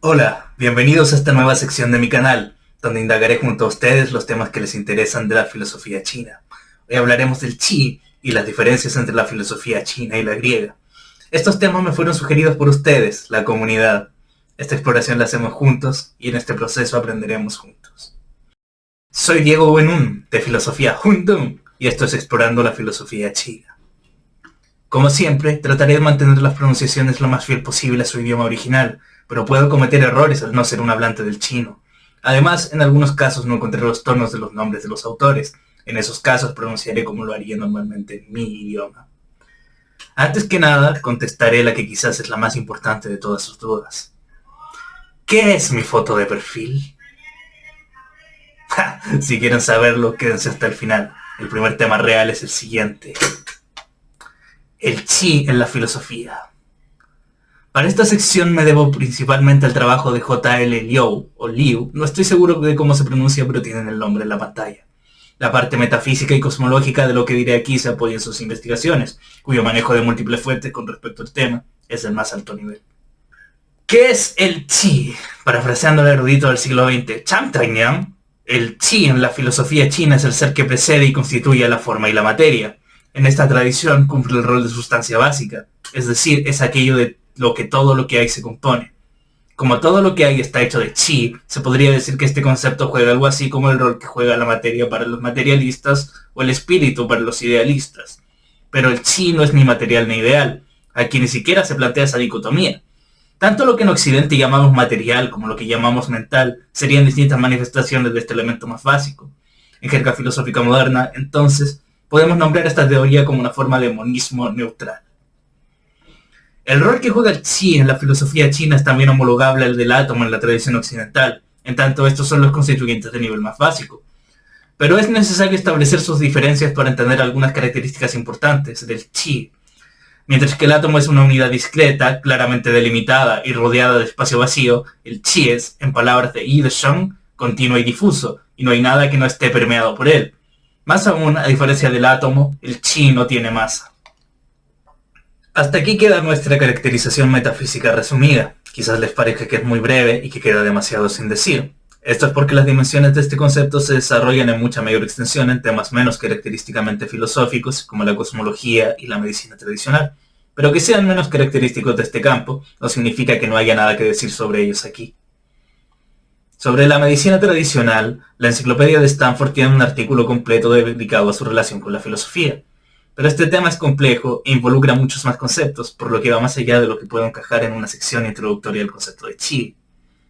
Hola, bienvenidos a esta nueva sección de mi canal, donde indagaré junto a ustedes los temas que les interesan de la filosofía china. Hoy hablaremos del Qi y las diferencias entre la filosofía china y la griega. Estos temas me fueron sugeridos por ustedes, la comunidad. Esta exploración la hacemos juntos y en este proceso aprenderemos juntos. Soy Diego Wenun, de Filosofía Hundong, y esto es Explorando la Filosofía China. Como siempre, trataré de mantener las pronunciaciones lo más fiel posible a su idioma original, pero puedo cometer errores al no ser un hablante del chino. Además, en algunos casos no encontré los tonos de los nombres de los autores. En esos casos pronunciaré como lo haría normalmente en mi idioma. Antes que nada, contestaré la que quizás es la más importante de todas sus dudas. ¿Qué es mi foto de perfil? Si quieren saberlo, quédense hasta el final. El primer tema real es el siguiente. El Qi en la filosofía. Para esta sección me debo principalmente al trabajo de J.L. Liu, o Liu, no estoy seguro de cómo se pronuncia, pero tienen el nombre en la pantalla. La parte metafísica y cosmológica de lo que diré aquí se apoya en sus investigaciones, cuyo manejo de múltiples fuentes con respecto al tema es del más alto nivel. ¿Qué es el Qi? Parafraseando al erudito del siglo XX, Chang Taiyang, el Qi en la filosofía china es el ser que precede y constituye la forma y la materia. En esta tradición cumple el rol de sustancia básica, es decir, es aquello de lo que todo lo que hay se compone. Como todo lo que hay está hecho de Qi, se podría decir que este concepto juega algo así como el rol que juega la materia para los materialistas o el espíritu para los idealistas. Pero el Qi no es ni material ni ideal, aquí ni siquiera se plantea esa dicotomía. Tanto lo que en Occidente llamamos material como lo que llamamos mental serían distintas manifestaciones de este elemento más básico. En jerga filosófica moderna, entonces, podemos nombrar esta teoría como una forma de monismo neutral. El rol que juega el Qi en la filosofía china es también homologable al del átomo en la tradición occidental, en tanto estos son los constituyentes de nivel más básico. Pero es necesario establecer sus diferencias para entender algunas características importantes del Qi. Mientras que el átomo es una unidad discreta, claramente delimitada y rodeada de espacio vacío, el Qi es, en palabras de Yi Desheng, continuo y difuso, y no hay nada que no esté permeado por él. Más aún, a diferencia del átomo, el Qi no tiene masa. Hasta aquí queda nuestra caracterización metafísica resumida. Quizás les parezca que es muy breve y que queda demasiado sin decir. Esto es porque las dimensiones de este concepto se desarrollan en mucha mayor extensión en temas menos característicamente filosóficos, como la cosmología y la medicina tradicional. Pero que sean menos característicos de este campo, no significa que no haya nada que decir sobre ellos aquí. Sobre la medicina tradicional, la enciclopedia de Stanford tiene un artículo completo dedicado a su relación con la filosofía. Pero este tema es complejo e involucra muchos más conceptos, por lo que va más allá de lo que puedo encajar en una sección introductoria del concepto de Qi.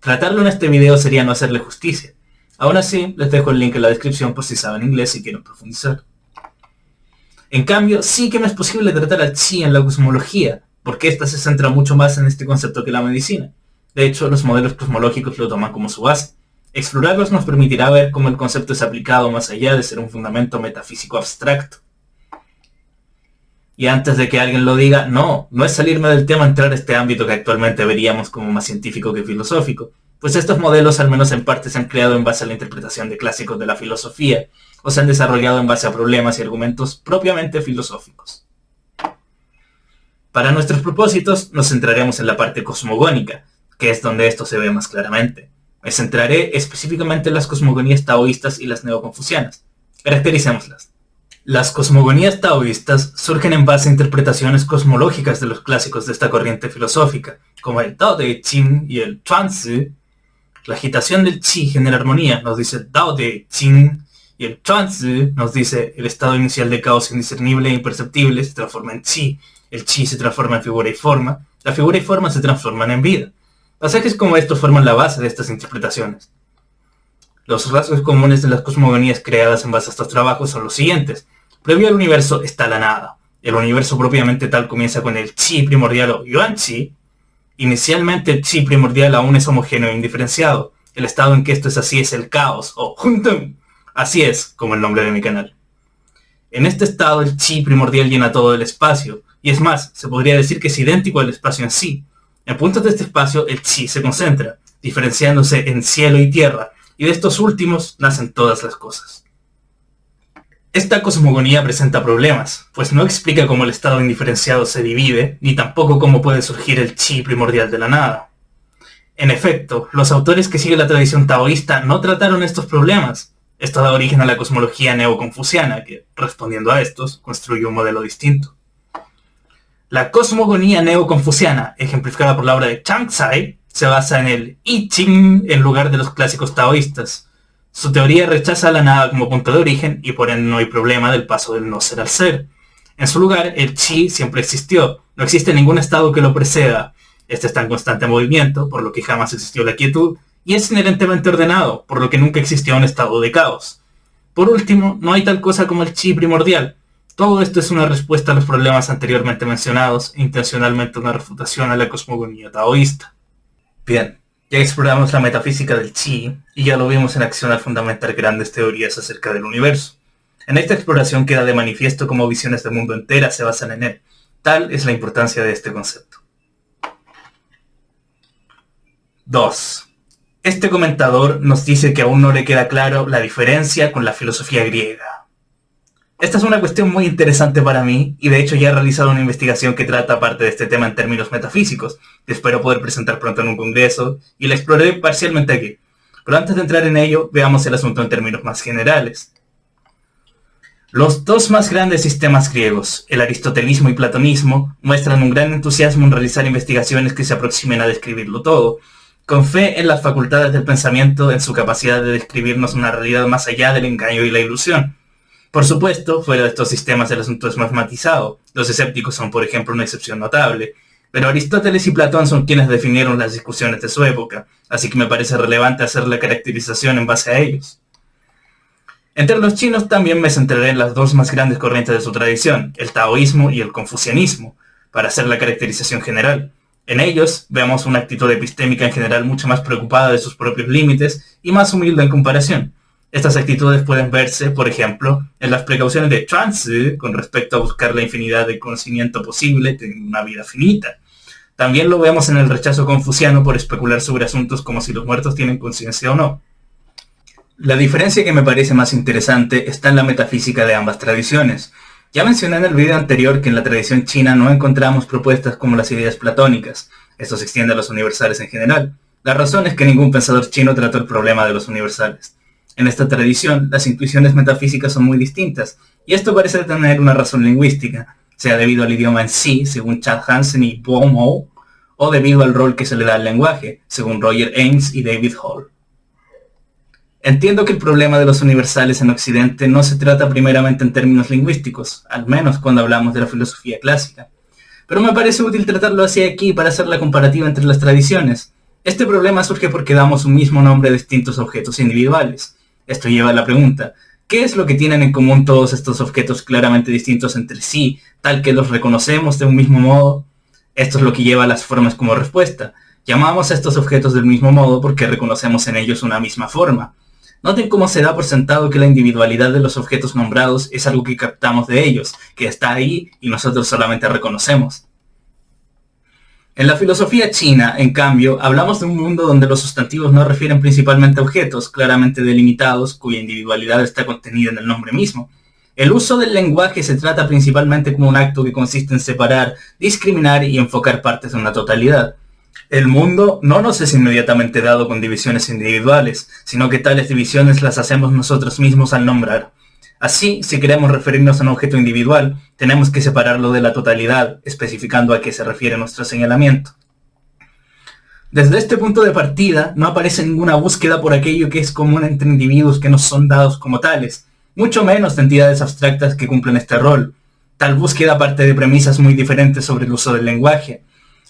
Tratarlo en este video sería no hacerle justicia. Aún así, les dejo el link en la descripción por si saben inglés y quieren profundizar. En cambio, sí que no es posible tratar al Qi en la cosmología, porque ésta se centra mucho más en este concepto que la medicina. De hecho, los modelos cosmológicos lo toman como su base. Explorarlos nos permitirá ver cómo el concepto es aplicado más allá de ser un fundamento metafísico abstracto. Y antes de que alguien lo diga, no es salirme del tema entrar a este ámbito que actualmente veríamos como más científico que filosófico, pues estos modelos al menos en parte se han creado en base a la interpretación de clásicos de la filosofía, o se han desarrollado en base a problemas y argumentos propiamente filosóficos. Para nuestros propósitos nos centraremos en la parte cosmogónica, que es donde esto se ve más claramente. Me centraré específicamente en las cosmogonías taoístas y las neoconfucianas. Caractericémoslas. Las cosmogonías taoístas surgen en base a interpretaciones cosmológicas de los clásicos de esta corriente filosófica, como el Tao Te Ching y el Chuanzi. La agitación del Qi genera armonía, nos dice el Tao Te Ching, y el Chuanzi nos dice el estado inicial de caos indiscernible e imperceptible se transforma en Qi, el Qi se transforma en figura y forma, la figura y forma se transforman en vida. Pasajes como estos forman la base de estas interpretaciones. Los rasgos comunes de las cosmogonías creadas en base a estos trabajos son los siguientes. Previo al universo está la nada. El universo propiamente tal comienza con el Qi primordial o Yuan Qi. Inicialmente el Qi primordial aún es homogéneo e indiferenciado. El estado en que esto es así es el caos o Hunteng. Así es como el nombre de mi canal. En este estado el Qi primordial llena todo el espacio. Y es más, se podría decir que es idéntico al espacio en sí. En puntos de este espacio el Qi se concentra, diferenciándose en cielo y tierra. Y de estos últimos nacen todas las cosas. Esta cosmogonía presenta problemas, pues no explica cómo el estado indiferenciado se divide, ni tampoco cómo puede surgir el Qi primordial de la nada. En efecto, los autores que siguen la tradición taoísta no trataron estos problemas. Esto da origen a la cosmología neoconfuciana, que, respondiendo a estos, construye un modelo distinto. La cosmogonía neoconfuciana, ejemplificada por la obra de Chang Tsai, se basa en el I Ching en lugar de los clásicos taoístas. Su teoría rechaza la nada como punto de origen y por ende no hay problema del paso del no ser al ser. En su lugar, el Chi siempre existió. No existe ningún estado que lo preceda. Este está en constante movimiento, por lo que jamás existió la quietud, y es inherentemente ordenado, por lo que nunca existió un estado de caos. Por último, no hay tal cosa como el chi primordial. Todo esto es una respuesta a los problemas anteriormente mencionados e intencionalmente una refutación a la cosmogonía taoísta. Bien, ya exploramos la metafísica del chi y ya lo vimos en acción al fundamentar grandes teorías acerca del universo. En esta exploración queda de manifiesto cómo visiones del mundo enteras se basan en él. Tal es la importancia de este concepto. 2. Este comentador nos dice que aún no le queda claro la diferencia con la filosofía griega. Esta es una cuestión muy interesante para mí y de hecho ya he realizado una investigación que trata parte de este tema en términos metafísicos, que espero poder presentar pronto en un congreso y la exploraré parcialmente aquí. Pero antes de entrar en ello, veamos el asunto en términos más generales. Los dos más grandes sistemas griegos, el aristotelismo y platonismo, muestran un gran entusiasmo en realizar investigaciones que se aproximen a describirlo todo, con fe en las facultades del pensamiento, en su capacidad de describirnos una realidad más allá del engaño y la ilusión. Por supuesto, fuera de estos sistemas el asunto es más matizado. Los escépticos son, por ejemplo, una excepción notable. Pero Aristóteles y Platón son quienes definieron las discusiones de su época, así que me parece relevante hacer la caracterización en base a ellos. Entre los chinos también me centraré en las dos más grandes corrientes de su tradición, el taoísmo y el confucianismo, para hacer la caracterización general. En ellos vemos una actitud epistémica en general mucho más preocupada de sus propios límites y más humilde en comparación. Estas actitudes pueden verse, por ejemplo, en las precauciones de Chuang-Tzu con respecto a buscar la infinidad de conocimiento posible en una vida finita. También lo vemos en el rechazo confuciano por especular sobre asuntos como si los muertos tienen conciencia o no. La diferencia que me parece más interesante está en la metafísica de ambas tradiciones. Ya mencioné en el video anterior que en la tradición china no encontramos propuestas como las ideas platónicas. Esto se extiende a los universales en general. La razón es que ningún pensador chino trató el problema de los universales. En esta tradición, las intuiciones metafísicas son muy distintas, y esto parece tener una razón lingüística, sea debido al idioma en sí, según Chad Hansen y Bo Mo, o debido al rol que se le da al lenguaje, según Roger Ames y David Hall. Entiendo que el problema de los universales en Occidente no se trata primeramente en términos lingüísticos, al menos cuando hablamos de la filosofía clásica. Pero me parece útil tratarlo hacia aquí para hacer la comparativa entre las tradiciones. Este problema surge porque damos un mismo nombre a distintos objetos individuales. Esto lleva a la pregunta, ¿qué es lo que tienen en común todos estos objetos claramente distintos entre sí, tal que los reconocemos de un mismo modo? Esto es lo que lleva a las formas como respuesta. Llamamos a estos objetos del mismo modo porque reconocemos en ellos una misma forma. Noten cómo se da por sentado que la individualidad de los objetos nombrados es algo que captamos de ellos, que está ahí y nosotros solamente reconocemos. En la filosofía china, en cambio, hablamos de un mundo donde los sustantivos no refieren principalmente a objetos claramente delimitados, cuya individualidad está contenida en el nombre mismo. El uso del lenguaje se trata principalmente como un acto que consiste en separar, discriminar y enfocar partes de una totalidad. El mundo no nos es inmediatamente dado con divisiones individuales, sino que tales divisiones las hacemos nosotros mismos al nombrar. Así, si queremos referirnos a un objeto individual, tenemos que separarlo de la totalidad, especificando a qué se refiere nuestro señalamiento. Desde este punto de partida, no aparece ninguna búsqueda por aquello que es común entre individuos que nos son dados como tales, mucho menos de entidades abstractas que cumplen este rol. Tal búsqueda parte de premisas muy diferentes sobre el uso del lenguaje.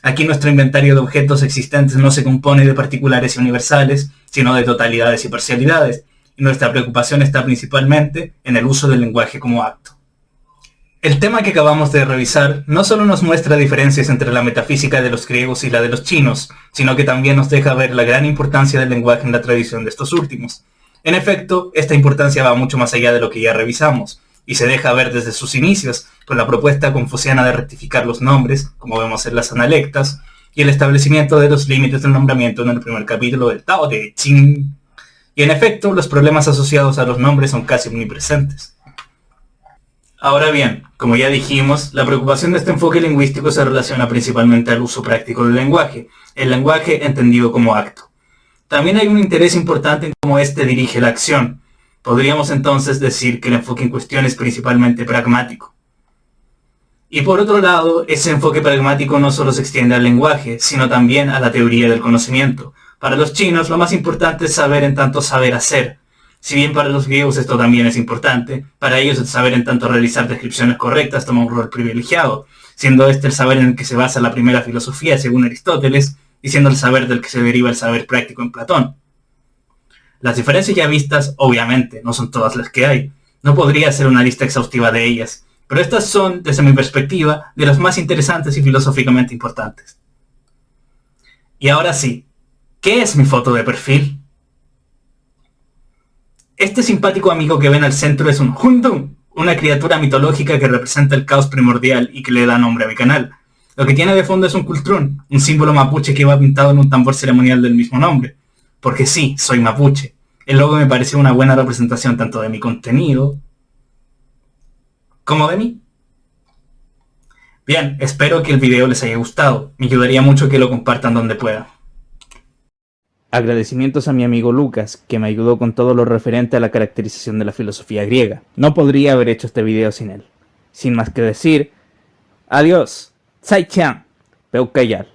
Aquí nuestro inventario de objetos existentes no se compone de particulares y universales, sino de totalidades y parcialidades, y nuestra preocupación está principalmente en el uso del lenguaje como acto. El tema que acabamos de revisar no solo nos muestra diferencias entre la metafísica de los griegos y la de los chinos, sino que también nos deja ver la gran importancia del lenguaje en la tradición de estos últimos. En efecto, esta importancia va mucho más allá de lo que ya revisamos, y se deja ver desde sus inicios, con la propuesta confuciana de rectificar los nombres, como vemos en las analectas, y el establecimiento de los límites del nombramiento en el primer capítulo del Tao Te Ching. Y en efecto, los problemas asociados a los nombres son casi omnipresentes. Ahora bien, como ya dijimos, la preocupación de este enfoque lingüístico se relaciona principalmente al uso práctico del lenguaje, el lenguaje entendido como acto. También hay un interés importante en cómo éste dirige la acción. Podríamos entonces decir que el enfoque en cuestión es principalmente pragmático. Y por otro lado, ese enfoque pragmático no solo se extiende al lenguaje, sino también a la teoría del conocimiento. Para los chinos, lo más importante es saber en tanto saber hacer. Si bien para los griegos esto también es importante, para ellos el saber en tanto realizar descripciones correctas toma un rol privilegiado, siendo este el saber en el que se basa la primera filosofía según Aristóteles, y siendo el saber del que se deriva el saber práctico en Platón. Las diferencias ya vistas, obviamente, no son todas las que hay. No podría hacer una lista exhaustiva de ellas, pero estas son, desde mi perspectiva, de las más interesantes y filosóficamente importantes. Y ahora sí, ¿qué es mi foto de perfil? Este simpático amigo que ven al centro es un Hundun, una criatura mitológica que representa el caos primordial y que le da nombre a mi canal. Lo que tiene de fondo es un cultrún, un símbolo mapuche que va pintado en un tambor ceremonial del mismo nombre. Porque sí, soy mapuche. El logo me pareció una buena representación tanto de mi contenido como de mí. Bien, espero que el video les haya gustado. Me ayudaría mucho que lo compartan donde puedan. Agradecimientos a mi amigo Lucas, que me ayudó con todo lo referente a la caracterización de la filosofía griega. No podría haber hecho este video sin él. Sin más que decir, adiós. Sai-chan. Peukayal.